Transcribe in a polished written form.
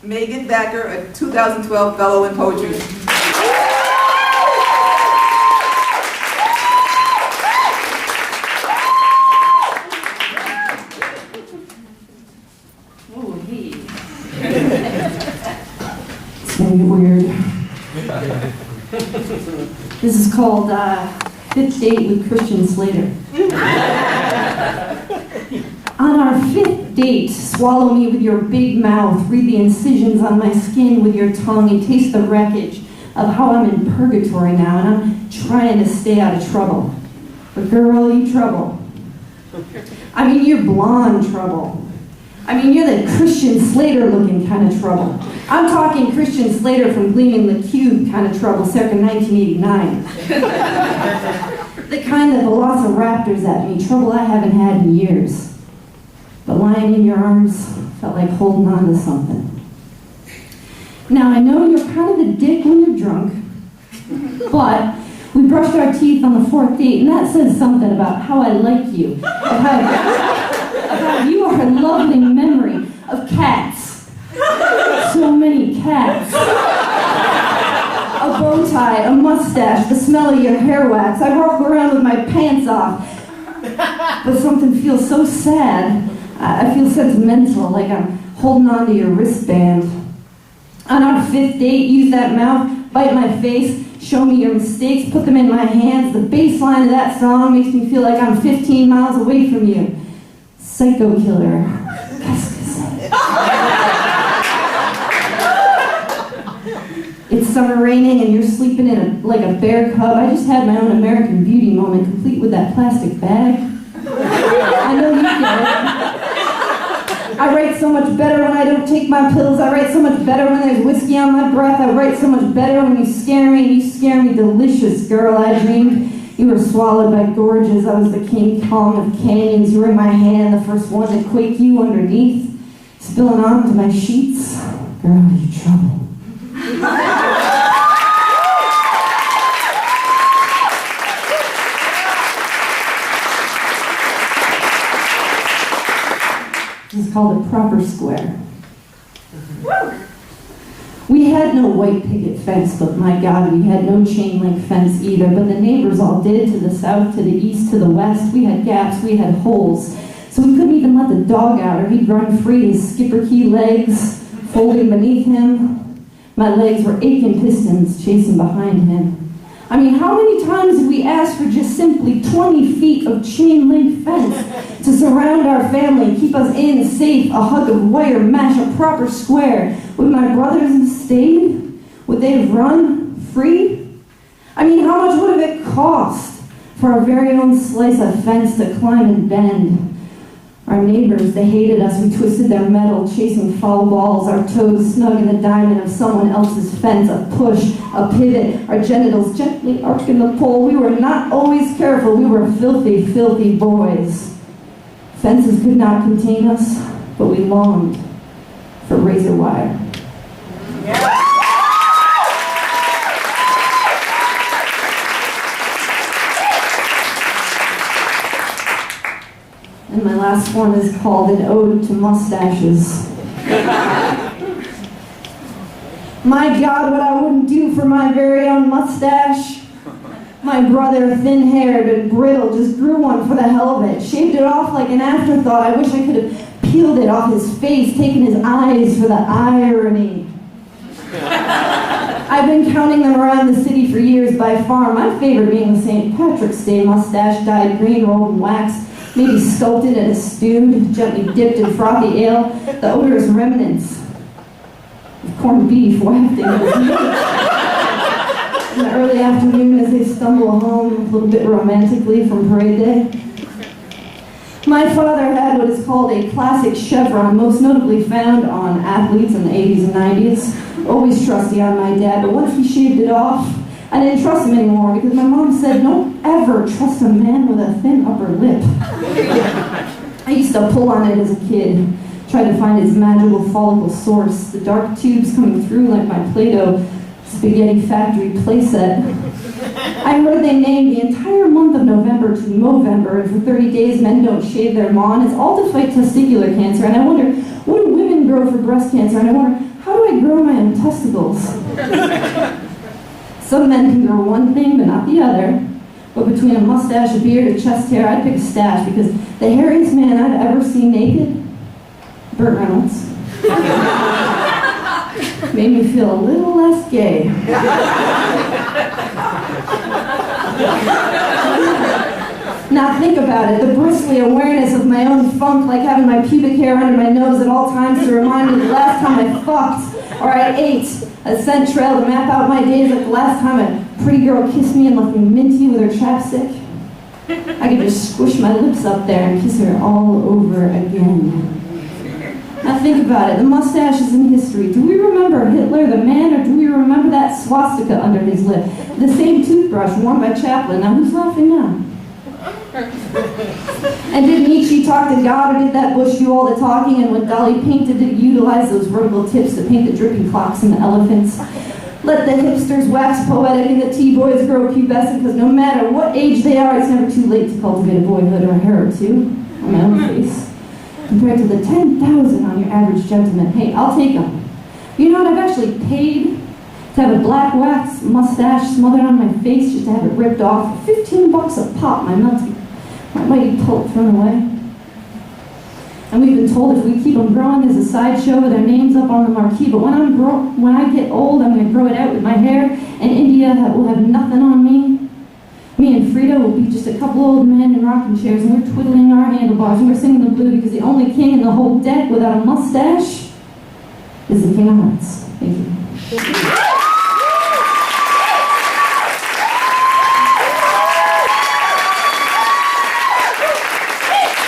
Megan Backer, a 2012 Fellow in Poetry. It's gonna get weird. This is called Fifth Date with Christian Slater. On our fifth date, swallow me with your big mouth, read the incisions on my skin with your tongue, and taste the wreckage of how I'm in purgatory now, and I'm trying to stay out of trouble. But girl, you trouble. I mean, you're blonde trouble. I mean, you're the Christian Slater looking kind of trouble. I'm talking Christian Slater from Gleaming the Cube kind of trouble, circa 1989. The kind that velociraptors at me, trouble I haven't had in years. But lying in your arms felt like holding on to something. Now, I know you're kind of a dick when you're drunk, but we brushed our teeth on the fourth date, and that says something about how I like you, of how you are a lovely memory of cats. So many cats. A bow tie, a mustache, the smell of your hair wax. I walk around with my pants off, but something feels so sad. I feel sentimental, like I'm holding on to your wristband. On our fifth date, use that mouth, bite my face, show me your mistakes, put them in my hands. The bass line of that song makes me feel like I'm 15 miles away from you. Psycho killer. It's summer raining and you're sleeping in like a bear cub. I just had my own American Beauty moment, complete with that plastic bag. I know you get it. I write so much better when I don't take my pills. I write so much better when there's whiskey on my breath. I write so much better when you scare me. You scare me delicious, girl. I dreamed you were swallowed by gorges. I was the King Kong of canyons. You were in my hand, the first one to quake you underneath. Spilling onto my sheets. Girl, you trouble. This is called a proper square. We had no white picket fence, but my God, we had no chain link fence either. But the neighbors all did, to the south, to the east, to the west. We had gaps, we had holes. So we couldn't even let the dog out, or he'd run free, his skipper key legs folding beneath him. My legs were aching pistons chasing behind him. I mean, how many times did we ask for just simply 20 feet of chain link fence to surround our family, keep us in safe, a hug of wire mesh, a proper square? Would my brothers have stayed? Would they have run free? I mean, how much would have it cost for our very own slice of fence to climb and bend? Our neighbors, they hated us. We twisted their metal, chasing foul balls, our toes snug in the diamond of someone else's fence, a push, a pivot, our genitals gently arcing the pole. We were not always careful. We were filthy, filthy boys. Fences could not contain us, but we longed for razor wire. And my last one is called An Ode to Mustaches. My God, what I wouldn't do for my very own mustache. My brother, thin-haired and brittle, just grew one for the hell of it. Shaved it off like an afterthought. I wish I could have peeled it off his face, taken his eyes for the irony. I've been counting them around the city for years by far. My favorite being the St. Patrick's Day mustache, dyed green, rolled in wax, maybe sculpted and stewed, gently dipped in frothy ale, the odorous remnants of corned beef wafting in his meat. In the early afternoon as they stumble home a little bit romantically from parade day. My father had what is called a classic chevron, most notably found on athletes in the 80s and 90s. Always trusty on my dad, but once he shaved it off, I didn't trust him anymore because my mom said, don't ever trust a man with a thin upper lip. I used to pull on it as a kid, try to find its magical follicle source, the dark tubes coming through like my Play-Doh spaghetti factory playset. I heard they named the entire month of November to Movember, and for 30 days men don't shave their lawn. It's all to fight testicular cancer, and I wonder, what do women grow for breast cancer? And I wonder, how do I grow my own testicles? Some men can grow one thing, but not the other. But between a mustache, a beard, a chest hair, I'd pick a stash, because the hairiest man I've ever seen naked, Burt Reynolds, made me feel a little less gay. Now think about it, the bristly awareness of my own funk, like having my pubic hair under my nose at all times to remind me the last time I fucked, or I ate, a scent trail to map out my days, like the last time a pretty girl kissed me and left me minty with her chapstick. I could just squish my lips up there and kiss her all over again. Now think about it, the mustache is in history. Do we remember Hitler the man, or do we remember that swastika under his lip? The same toothbrush worn by Chaplin. Now who's laughing now? And did Nietzsche talk to God, or did that Bush do all the talking? And when Dali painted, did he utilize those vertical tips to paint the dripping clocks and the elephants? Let the hipsters wax poetic and the T-boys grow pubescent, because no matter what age they are, it's never too late to cultivate a boyhood or a hair or two on my own face. Compared to the 10,000 on your average gentleman. Hey, I'll take them. You know what, I've actually paid to have a black wax mustache smothered on my face just to have it ripped off. 15 bucks a pop, my mighty pulp thrown away. And we've been told if we keep them growing, there's a sideshow with our names up on the marquee. But when I get old, I'm going to grow it out with my hair, and India will have nothing on me. Me and Frida will be just a couple old men in rocking chairs, and we're twiddling our handlebars, and we're singing the blues, because the only king in the whole deck without a mustache is the King of Hearts. Thank you.